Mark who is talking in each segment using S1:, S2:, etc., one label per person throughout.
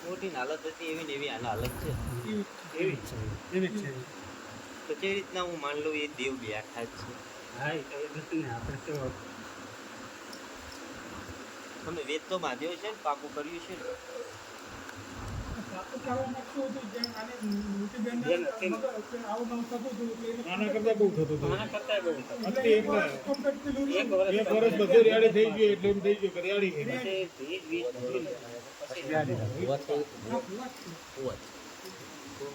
S1: મોટી હાલત હતી એવી ને એવી આના હાલત છે.
S2: એવી છે.
S1: તો જે રીતના હું માન લઉં એ દેવ બેઠા જ છે.
S2: હા એ તો એ નથી ને આપણે તો
S1: તમે વેદ તો બાંધ્યો છે ને પાકું કર્યું છે ને.
S3: આના કરતા બહુ થતું હતું.
S2: આના કરતા બહુ થતું.
S3: અત્યારે
S2: એક વર્ષ
S3: એક વર્ષ બધું રેડી થઈ ગયું એટલે એમ થઈ ગયું કે રેડી થઈ ગયું.
S2: પછી 20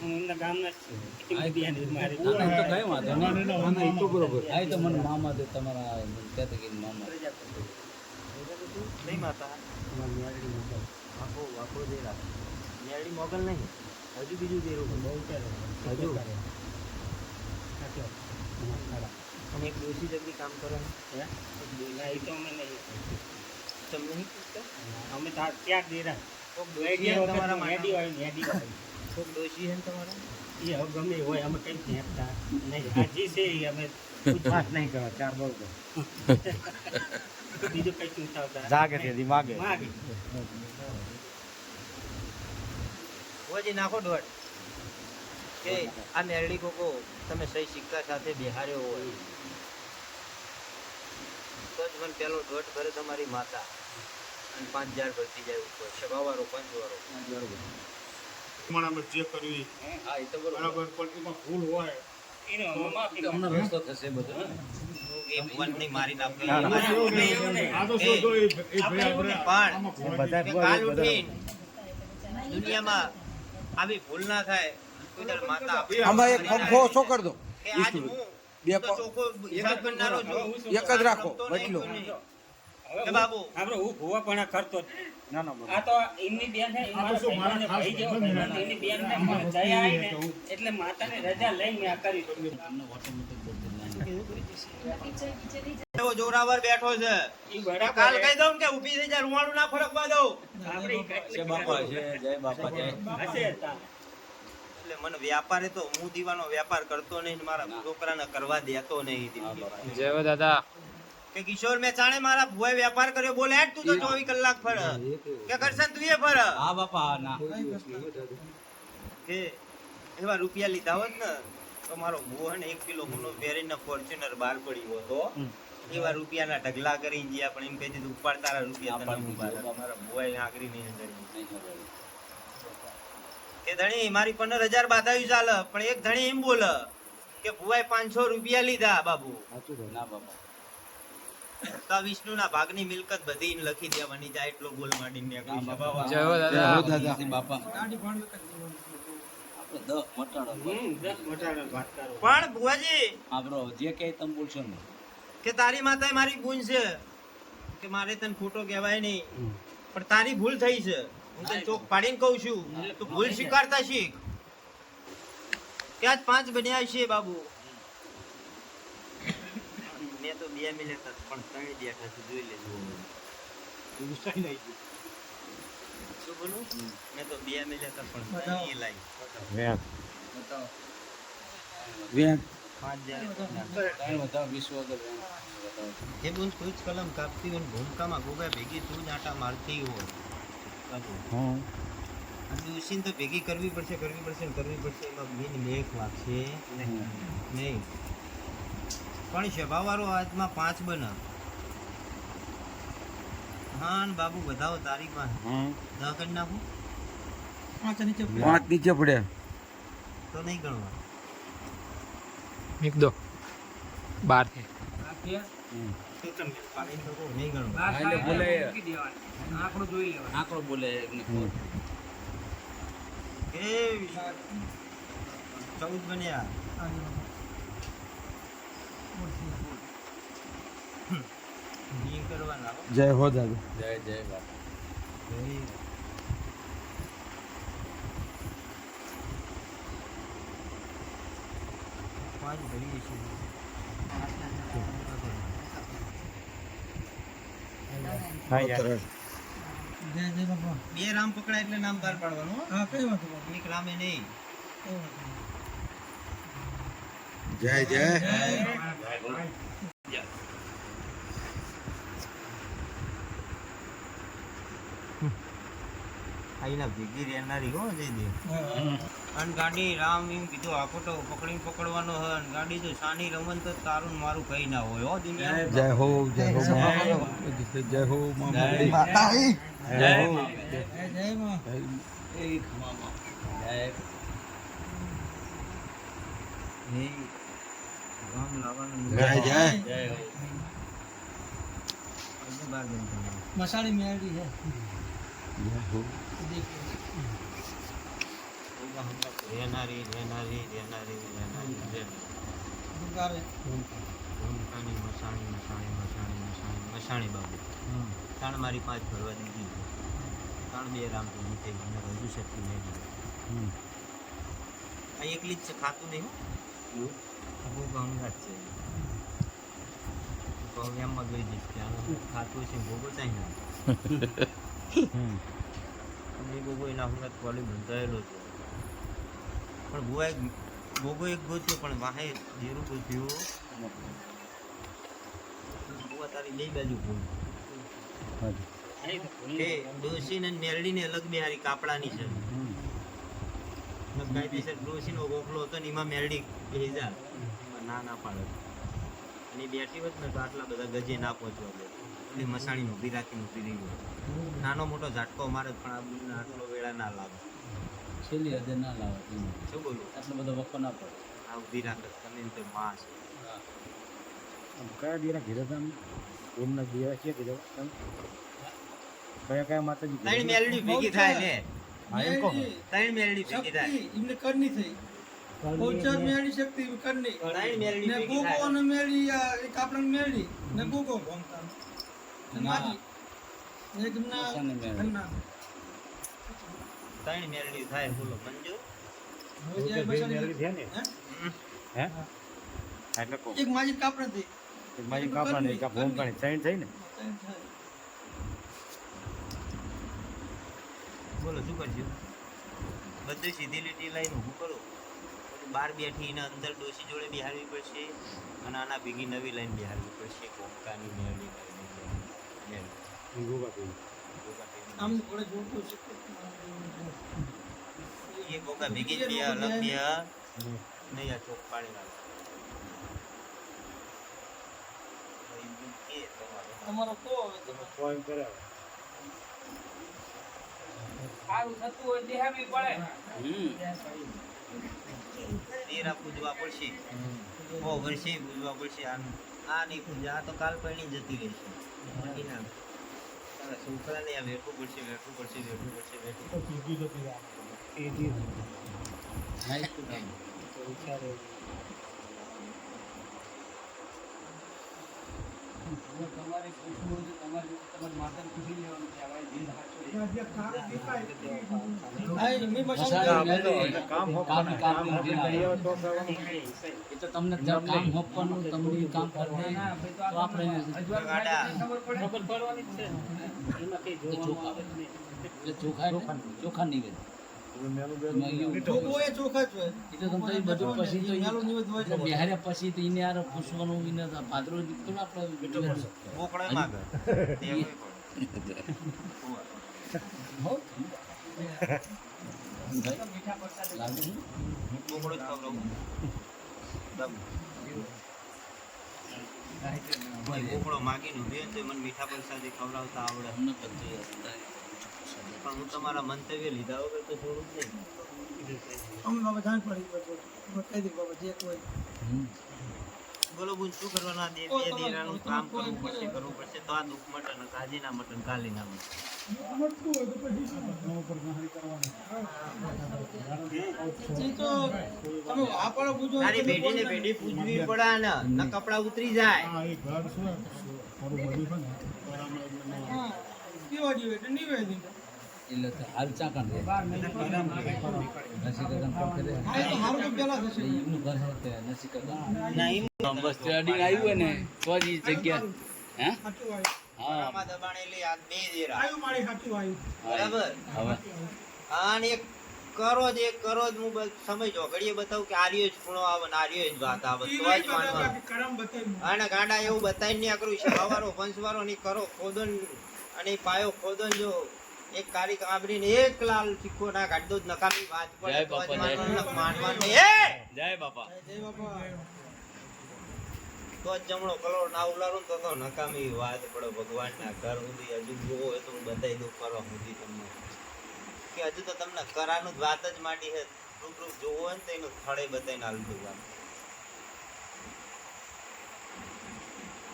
S2: હું એમના ગામના જ છું. એટલી બધી આની મારી
S4: આના તો કઈ વાંધો નહીં.
S3: આના
S4: આના ઈ તો બરોબર.
S3: મામા.
S4: આ ઈ તો મને મામા દે તમારા કહેતા કે મામા.
S1: નહીં માતા વાકો દે રાખે ન્યાળી મોગલ નહીં હજુ બીજું દેરું
S2: બહુ ચાલે.
S1: હજુ
S2: સાચો.
S1: અને એક ડોસી જલ્દી કામ કરે
S2: હે? ના એ તો અમે નહીં.
S1: તમને નહીં પૂછતા
S2: અમે તો આ ચાર દેરા
S1: કોક ડોસી હે ને તમારા
S2: હેડી
S1: માટે
S2: હોય હેડી હોય
S1: કોક ડોસી હે ને તમારા
S2: એ હવે ગમે એ હોય અમે કઈ હેપતા નહીં હાજી છે એ અમે પૂછવાત નહીં કરો ચાર બહુ બીજું કઈ ચૂંટાવતા
S4: જાગે તેથી માગે.
S2: માગે
S1: હોજી નાખો દોઢ કે આ મેરડી કોકો તમે સહી સિક્કા સાથે બિહાર્યો હોય તો જ મને પેલો દોઢ ભરે તમારી માતા અને 5000 ભરતી જાય ઉપર સભાવાળો પંચવાળો
S3: પ્રમાણમાં જે કર્યું એ
S4: હા ઈ તો બરોબર.
S3: બરાબર પણ એમાં ભૂલ હોય
S2: એનો અમે માફી
S4: તમને
S2: માંગીએ.
S4: રસ્તો થશે બધો.
S1: એ ભગવાનની મારી નાખો
S4: ના, ના.
S3: એવું નહીં. આ તો શું તો એ ભાઈ આપણે
S1: પણ
S3: આમાં ભૂલ
S4: બધા
S1: કે કાલ ઉઠીને દુનિયામાં આવી ભૂલ ના થાય કોઈ દાડો માતા આપણી
S5: આમાં એક પંખો ઓછો કરી દો.
S1: કે આજ હું
S5: બે
S1: તો ચોખ્ખો હિસાબ કરનારો છું.
S5: એક જ રાખો, બદલો.
S1: કે બાબુ
S2: આપણે હું ભૂવાપણા કરતો જ.
S4: ના ના બરોબર.
S2: આ તો એમની બેન છે એ મારા
S3: તો શું મારા
S2: ભાઈને
S3: ખાસ
S2: ભાઈ જેવો
S3: સંબંધ
S2: ભાઈ. એમની બેન ને મને દયા આવી ને એટલે માતાને રજા લઈને મેં આ કર્યું.
S4: તમને ઓટોમેટિક બધું લાગે.
S1: એવો જોરાવર બેઠો છે
S2: ઈ બરાબર
S1: કાલ
S2: છે.
S1: કહી દઉં કે ઊભી થઈ જા રૂવાડું ના ફરકવા દઉં
S2: આપણે ઈ કેટલી
S4: જય બાપા છે જય બાપા જય.
S2: હશે તા.
S1: એટલે મને વ્યાપારે તો હું દીવાનો વ્યાપાર કરતો નહીં ને મારા છોકરાને કરવા દેતો નહીં દીવાનો.
S6: જય હો દાદા.
S1: કે કિશોર મેં જાણે મારા ભુવાએ વ્યાપાર કર્યો બોલે હેડ તું તો 24 કલાક ફર કે કરશન તું એ ફર
S4: હા બાપા હા ના.
S1: કે એવા રૂપિયા લીધા હોત ને તો મારો ભુવો હે ને 1 કિલો ગુનો પહેરીને ફોર્ચ્યુનર બહાર પડ્યો હતો એવા રૂપિયાના ઢગલા કરીને ગયા પણ એમ કહી દીધું ઉપાડ તારા રૂપિયા તને હું બહાર મારા ભુવાએ આંગળી નહીં અંદરી કે ધણી મારી 15000 બાધાયું ચાલે પણ એક ધણી એમ બોલે કે ભુવાએ 500 રૂપિયા લીધા બાબુ
S4: ના બાપા.
S1: તો વિષ્ણુના ભાગની મિલકત બધી લખી દેવાની જાય એટલો બોલ માંડીને
S4: ના બાપા.
S6: જય હો
S4: જય
S6: દાદા.
S4: હો દાદા. બાપા આપણે 10 મટાડો.
S2: 10 મોટાનો વાત કરો.
S1: પણ ભુવાજી
S4: આપણો જે કહે તમે બોલશો ને.
S1: કે તારી માતાએ મારી ગુણ છે કે મારે તને ખોટો કહેવાય નહીં પણ તારી ભૂલ થઈ છે હું તને ચોક પાડીને કહું છું તું ભૂલ સ્વીકારતા શીખ કે આજ 5 બન્યા છે બાબુ મેં તો 2 મિલ્યા હતા પણ 3 બેઠા છે જોઈ લેજો શું બોલું મેં તો 2 મિલ્યા હતા પણ 3 લાઈ
S4: બતાવો. વેણ
S1: 5 જાય
S4: કાંઈ બતાવો. વિશ્વ વગર વેણ. બતાવો.
S1: એ બુન કોઈ જ કલમ કાપતી હોય ને ભૂમકામાં ગોગા ભેગી તું જ આટા મારતી હોય બાબુ
S4: હા.
S1: દુશીન તો ભેગી કરવી પડશે ને કરવી પડશે એમાં બીન મેઘ લાગશે નહીં પણ સ્વભાવવાળો આજમાં 5 બને હા ને બાબુ બધાઓ તારીખમાં
S4: હા.
S1: 10 કરી નાખું
S5: 5 નીચે પડે.
S1: તો નહીં ગણવા
S6: એક દો 12 છે.
S1: તો તમે પાડીને તો કહો, નહીં ગણવા
S4: હા, એટલે બોલે આંકડો બોલે એકને ખબર.
S1: એ 14 બન્યા નહીં કરવાના હો.
S5: જય હો દાદા.
S4: જય જય બાપા.
S1: જય. પાંચ ભરીએ છીએ બે રામ પકડાય એટલે નામ બહાર પાડવાનું હો. એક રામે નહીં
S5: જય જય.
S1: આઈના ભેગી રહેનારી હો જયદેવ અને ગાડી રામ એમ કીધું આખો તો પકડવાનો હોય અને ગાડી તો સાની રમન તો તારું ને મારું કઈ ના હોય હો દુનિયા
S5: જય હો જય હો જય હો માતા જય હો
S1: હે ગામ લાવવાનું
S5: જય જય
S1: બાર બનતા
S4: મસાલી મેળી है
S5: જય હો
S1: રહેનારી
S4: दुकारे
S1: ભૂમકાની મસાણી બાબુ તાણ મારી 5 ભરવા દીધી તાણ 2 રામ તો જીતે મને હજુ શક્તિ નહીં આ એકલી જ છે ખાતું નહીં બહુ ગંગાત છે તો એમમાં ગઈ જઈશ કે આનું ખાતું છે ભોગો ચાઈ ના ભોગો એના હંગાત કોલી બંધાયેલો છે પણ ભોગો એક ગોત્યો પણ વાહે જીરું ગોત્યું ભોગા તારી બે બાજુ ભૂલ કે ડોશીને મેરડીને અલગ બિહારી કાપડાની છે કાયદેસર ડોશીનો ગોખલો હતો ને એમાં મેરડી ભેજા ના પાડે અને બેઠી હોત ને તો આટલા બધા ગજે ના પહોંચવા દે એટલે મસાણી ઊભી રાખીને ઊભી રહી ગયો નાનો મોટો ઝાટકો મારે પણ આ બુલને આટલો વેળા ના લાગે
S2: છેલ્લી હદે ના લાવે
S1: શું બોલું
S2: આટલો બધો વખો ના પડે
S1: આ ઊભી રાખે તમે એમ તો માં છે
S3: કયા દીરા ઘેરે તમે ઓમના દીરા છે કીધો તમે કયા માતાજી
S1: ત્રણ મેલડી ભેગી થાય ને
S3: હા એમ કહો
S1: ત્રણ મેલડી ભેગી થાય
S4: शक्ति इनने करनी थी कोचर मेरी शक्ति करनी
S1: ત્રણ મેલડી
S4: ने
S1: ભેગી
S4: गोगो
S1: થાય
S4: ने मेरी एक आपन मेरी ने गोगो भंगता ने माजी एक ना अन्ना
S1: ત્રણ મેલડી થાય બોલો મંજૂર
S4: हो जाए मसाली
S3: છે ને હે એટલે કહો
S4: एक माजी कापड़ थी
S3: એક મારી કાપડા ને એક ભૂમકાની સાઈન થઈ ને
S1: બોલો શું કરશું બધું સીધી લીટી લાઈન ઊભું કરો બહાર બેઠી એને અંદર ડોશી જોડે બિહારવી પડશે અને આના ભેગી નવી લાઈન બિહારવી પડશે કોમકાની મેળવી
S4: हम थोड़े जोर को
S1: એ ગોગા ભેગી જ બે અલગ બે નહીં આ ચોક પાડી નાખો
S4: हमारा को
S3: ફોન કરે
S1: તેરા પૂજવા પડશે ઓ વર્ષે પૂજવા પડશે આ નહીં પૂજા આ તો કાલ પૈણી જતી રહેશે બાકી ના તારા છોકરાને આ વેઠવું પડશે
S2: તમારે પૂછવું હોય તો તમારી માતાને પૂછી લેવાનું કે આવા દિલ હાચો
S4: आई मैं मसाली
S3: કામ હો
S2: કામ
S3: કામ
S2: તો કરવાનું એ તો તમને કામ હોપવાનું તમને કામ કરને તો આપણે
S1: ગાડા
S2: ખબર પડવાની છે એટલે ચોખા નિવેદ
S4: गोगो ये चोखा जो है
S2: એ તો તમને બધું પછી તો
S4: मेलो निवेद હોય છે
S2: બિહાર્યા પછી તો એને યાર પૂછવાનું એને ભાદરો દીકરો આપણે
S1: બોકડે માગે તેવું
S2: હો
S1: બોકડો જ ખવડાવું દમ બોકડો માગીને બેન તે મને મીઠા પ્રસાદી ખવડાવતા આવડે
S2: અમને બધું
S1: પણ હું તમારા મંતવ્ય લીધા વગર તો થોડું જ નહીં
S4: हम बाबा जान पड़ी मैं कह दी बाबा जे कोई
S1: બોલો બુન શું કરવાના બે દીરાનું કામ કરવું પડશે તો આ દુઃખ મટન કાજીના મટન કાલીના મટન
S4: जी तो તમે વાપરો પૂજો
S1: તારી બેટીને બેટી પૂજવી પડે ને કપડા ઉતરી જાય
S3: હા એક ઘર શું મારું બધું છે ને
S4: હા કેવા જીવે તો નિવેદ
S2: એટલે તો હાલ ચાકણ રે નસીકદમ કરે
S4: આ તો હારું તો પેલા થશે
S2: એમનું ઘર છે તે નસીકદમ
S1: નહીં
S2: બસ અડી આવ્યું હોય ને તો જ ઈ જગ્યા હે
S4: હાચું આવ્યું
S2: હા
S1: આમાં દબાણેલી આ બે દીરા
S4: આવ્યું મારી હાચું આવ્યું
S1: બરાબર
S2: હવે
S1: અને એક કરો જ હું સમજો ઘડીએ બતાવું કે આર્યો જ ખૂણો આવે ને આર્યો જ વાત આવે તો જ માનવાનું
S4: કરમ બતાવ્યું
S1: અને ગાંડા એવું બતાવીને નહીં કરું છે હવારો પંચવારો નહીં કરો ખોદન અને પાયો ખોદન જો એક કાળી કાબરીને એક લાલ સિક્કો ના કાઢી દો નકામી વાત પડે
S7: જય
S1: તો જ
S7: બાપા, જય
S1: માનવાનું,
S7: બાપા.
S1: માનવાનું નહીં.
S7: જય બાપા.
S4: જય બાપા
S1: તો જ જમણો કલોડ ના ઉલારું તો નકામી વાત પડે ભગવાનના ઘર સુધી. હજુ જોવો હોય તો હું બતાવી દઉં કરવા સુધી તમને કે હજુ તો તમને કરાનું જ વાત જ માંડી છે. રૂબરૂ જોવો હોય ને તો એનું સ્થળે બતાવીને હાલ દઉં આમ.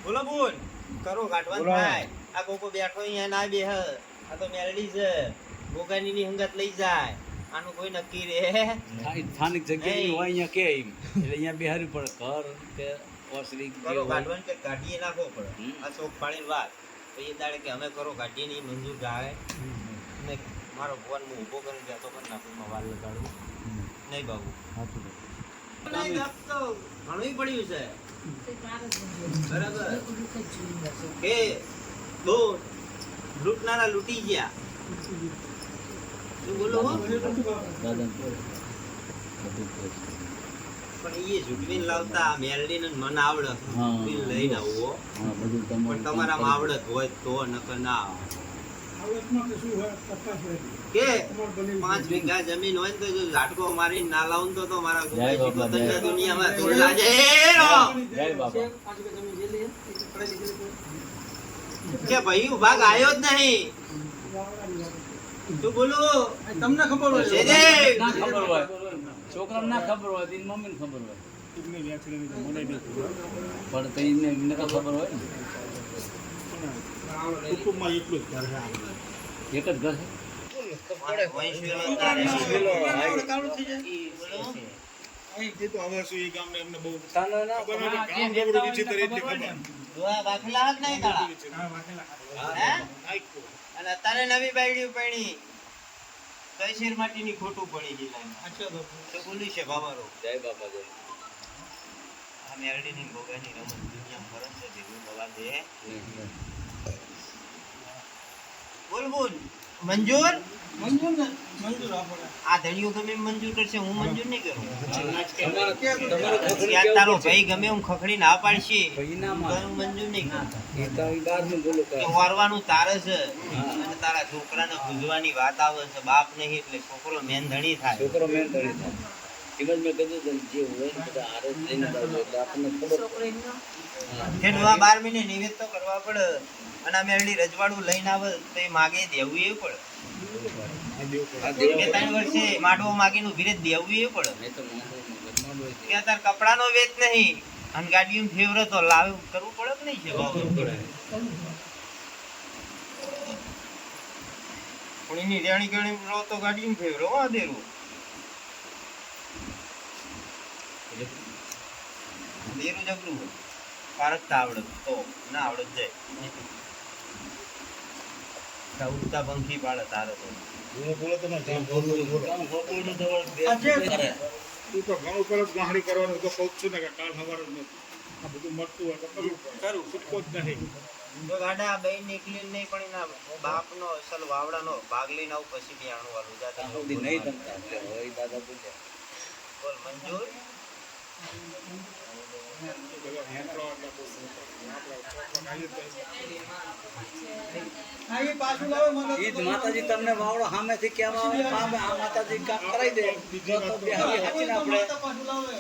S1: બોલો બોલ કરો ગાંઠવાનું
S3: બોલો.
S1: થાય. આ કોકો બેઠો અહીંયા ના બે આ તો મેલડી છે ગોગાની ની હંગત લઈ જાય. આનું કોઈ નક્કી રે
S7: સ્થાનિક જગ્યાએ હોય અહીંયા કે એમ. એટલે અહીંયા બેહારવી પડે ઘર કે ઓસરી જે
S1: કરો
S7: હોય.
S1: ગાંઠવાનું કે કાઢીએ નાખવો પડે.
S7: હમ.
S1: આ શોખ પાડીને વાત તો એ દાડે કે અમે કરો કાઢીએ નહીં મંજૂર જાય ને મારો ફોન હું ઊભો કરીને જતો પણ નાખુમાં વાર લગાડું નહીં બાબુ નહીં ગપતો. ઘણું પડ્યું છે બરાબર કે દો લૂંટનારા લૂંટી ગયા. શું બોલો હો?
S7: દાદાને કહો. બધું કહે છે.
S1: પણ એ ઝૂંટવીને લાવતા મેલડીને મન આવડે
S7: હા.
S1: ઝૂંટવીને લઈને આવો
S7: હા, બધું
S1: પણ તમારામાં આવડત હોય તો નકર ના આવે.
S4: આવડતમાં કે શું હોય તપાસ હોય
S1: કે
S4: તમારે બની
S1: 5 વીઘા જમીન હોય ને તો જો ઝાટકો મારીને ના લાવું તો મારા
S7: જય
S1: ગોપાઈ
S7: બાપા,
S1: શીખો
S7: જય
S1: તો
S7: બાપા.
S1: દુનિયામાં તોડલા છે.
S7: જય બાપા.
S1: કે ભાઈ ભાગ આવ્યો જ નહીં. તું બોલું
S4: તમને ખબર હોય
S1: છે દે.
S7: ના ખબર હોય છોકરાને ના ખબર હોય તો એની મમ્મીને ખબર હોય પણ તો એમને તો ખબર હોય ને.
S3: કુટુંબમાં એટલું જ ઘર છે.
S7: એક જ ઘર છે.
S1: વંશવીરો તારે.
S4: કાળું થઈ જાય
S1: ઈ બોલો.
S3: એ તો હવે શું એ ગામને એમને બહુ
S7: તને ના
S3: ખબર નથી. ગામ જબરું વિચિત્ર એટલે ખબર.
S1: દુઆ બાખલા જ નહીં તાળા. હે?
S3: આયકો.
S1: અને અત્યારે નવી બાયડી પડી તો શેર માટીની ખોટું પડી ગઈ લાઈનમાં.
S4: અચ્છા બાપુ
S1: તો બોલી છે બાબારો
S7: જય બાપા જય.
S1: આ મેરડીની ભોગાની રમત દુનિયામાં ફરજ છે ભેગું થવા દે. બોલ બોલ મંજૂર
S4: મંજૂર ને મંજૂર આપણે
S1: આ ધણીઓ ગમે એમ મંજૂર કરશે હું મંજૂર નહીં કરું.
S7: તમારો ખખડી
S1: યાર
S7: કેવું
S1: તારો
S7: છે?
S1: ભાઈ ગમે એમ ખખડી ના પાડશે
S7: ભાઈ ના
S1: તો
S7: માને.
S1: હું મંજૂર નહીં કરું.
S7: એ તો અહીં બહારનું બોલો
S1: કે
S7: કાંઈ.
S1: વારવાનું તારે છે અને તારા છોકરાને પૂજવાની વાત આવે છે બાપ નહીં એટલે છોકરો મેન ધણી થાય.
S7: છોકરો મેન ધરી થાય. એમ જ મેં કીધું હતું, જે હોય ને બધા હારે જ લઈને આવજો એટલે આપણને ખબર પડે. હા.
S1: કે ડોહા 12 મહિને નિવેદ તો કરવા પડે અને આ મેરડી રજવાડું લઈને આવે તો એ માગે દેવું એ પડે.
S7: આ દેવા
S1: બે 3 વર્ષે માડવો માગીનું વિરેત દેવું એ પડે.
S7: નહીં તો માંડો
S1: કે અત્યારે કપડાનો વેચ નહીં અને ગાડીનું ફેવરે તો લાવ કરવું પડે કે નહીં છે ભાવ પણ એની રેણી ગણી રહો તો ગાડીનું ફેવરે હો દેરું દેરું જબરું હોય. પારખતા આવડત તો ના આવડત જાય ઉડતા પંખી પાડે તારે તો
S3: હું બોલો તમે જામ બોલો બોલો.
S4: આજે
S3: તું તો ઘણું પર જ ગાહડી કરવાનું તો કહું જ છું ને કે કાલ સવારે જ આ બધું મળતું હોય તો કરવું પડે.
S1: કરું
S3: છૂટકો જ નહીં.
S1: જો ગાડા બેન નીકળી નહીં પણ એના બાપનો અસલ વાવડાનો ભાગ લઈને આવું પછી બી આણું વાળું જાતા
S7: ત્યાં સુધી નહીં તમતા એટલે હોય દાદા બોલ્યા.
S1: બોલ મંજૂર
S3: બધા હેન્ડલો એટલે બહુ આપણા છોકરા ખાઈએ જ જાય.
S4: આ એ પાછું લાવે મને
S7: ઈ જ માતાજી તમને વાવડો સામેથી કહેવા આવે પામે આ માતાજી કામ કરાવી દે તો તો બે હારી હાચીને આપણે
S4: પાછું લાવે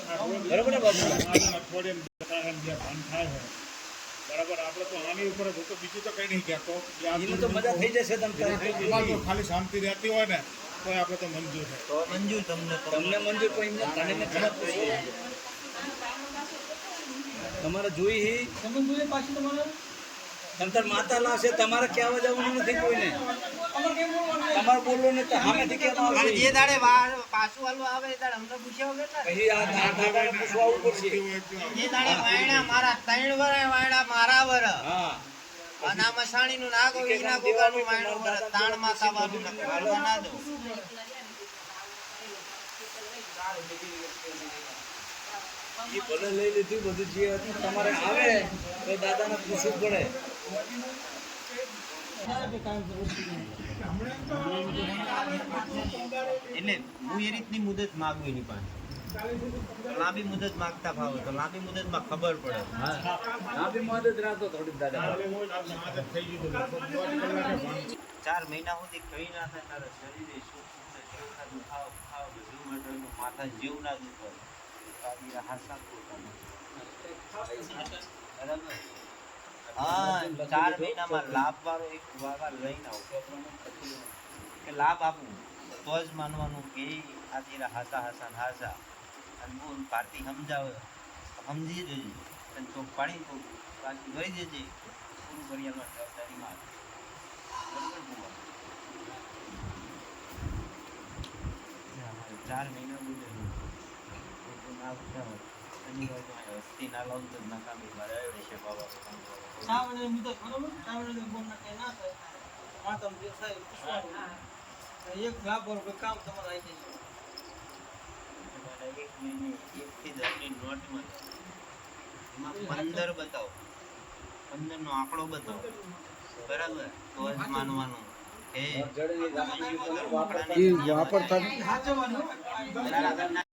S7: બરોબર ને બાબુ?
S3: અઠવાડિયે જે ભાન થાય છે. બરાબર આપણે તો આની ઉપર જ હતો બીજું તો કઈ નહીં કહેતો.
S7: એને તો મજા થઈ જશે તમ તારે.
S3: એમાં જો ખાલી શાંતિ રહેતી હોય ને તો આપણે તો મંજૂર છે.
S1: તો મંજૂર તમને તો
S7: તમને મંજૂર કોઈ એમને ધણીને ખરાબ પૂછો. તમારે જોઈ હી
S4: તમે જોઈએ પાછું તમારે
S7: તમતાર માતા લાવશે તમારે કહેવા જવાનું નથી કોઈને.
S4: અમારે કેમ બોલવાનું
S7: તમારે બોલવું ને તો સામેથી કહેવા
S1: પણ
S7: આવશે.
S1: જે દાડે પાછું હાલવા આવે એ દાડે અમને પૂછ્યા વગર ના
S7: પછી આ દાદાને પૂછવા આવવું પડશે.
S1: જે દાડે વાયડા મારા 3 વર વાયડા મારા વર
S7: હા
S1: અને આ મસાણીનું ના ગો ઈના ગોગાનું વાયડું વર તાણ માતા વાળું ન કરવા ના દો
S7: એ ભલે લઈ લીધું બધું જે હતું તમારે આવે તો દાદાને પૂછવું પડે.
S1: એટલે હું એ રીતની મુદત માંગુ એની પાસે તો લાંબી મુદત માંગતા ફાવે તો લાંબી મુદતમાં ખબર પડે.
S7: લાંબી મદદ રાખો થોડીક દાદા
S1: 4 મહિના સુધી કઈ ના થાય તારા શરીરે શું શું છે, શેઠા દુખાવો બુખાવો બધું મટવાનું, માથા જેવ ના દુખે, તારી હાસા પોતાના. બરાબર? હા, 4 મહિનામાં લાભ વાળો એક વાવા લઈને આવું કે લાભ આપું તો જ માનવાનું કે આ તેરા હાસા હાસા ને હાસા. અને બોલ ભારતી સમજાવે સમજી જજે અને ચોક પાડી તો પાછી ગઈ જજે પૂરું કરિયામાં જવાબદારીમાં. બરાબર બુઆ? 4 મહિના બોલે ના ઉઠાવે શનિવાર તો અહીંયા વસ્તી ના લાવું તો નકામી મારે આવે છે બાબા.
S4: સાવણે મુદત બરોબર સાવણે બોલના કઈ ના થાય માતમ જે થાય પૂછવાનું. એક લાભ પર કોઈ કામ તમારે આવી જશે.
S1: તમારા 1 મહિને 1 થી 10 ની નોટમાં એમાં 15 બતાવો, 15 નો આંકડો બતાવો. બરાબર? તો જ માનવાનું કે
S7: જડે
S3: એ વાપરતા
S4: સાચવવાનું.
S1: તારા ઘરના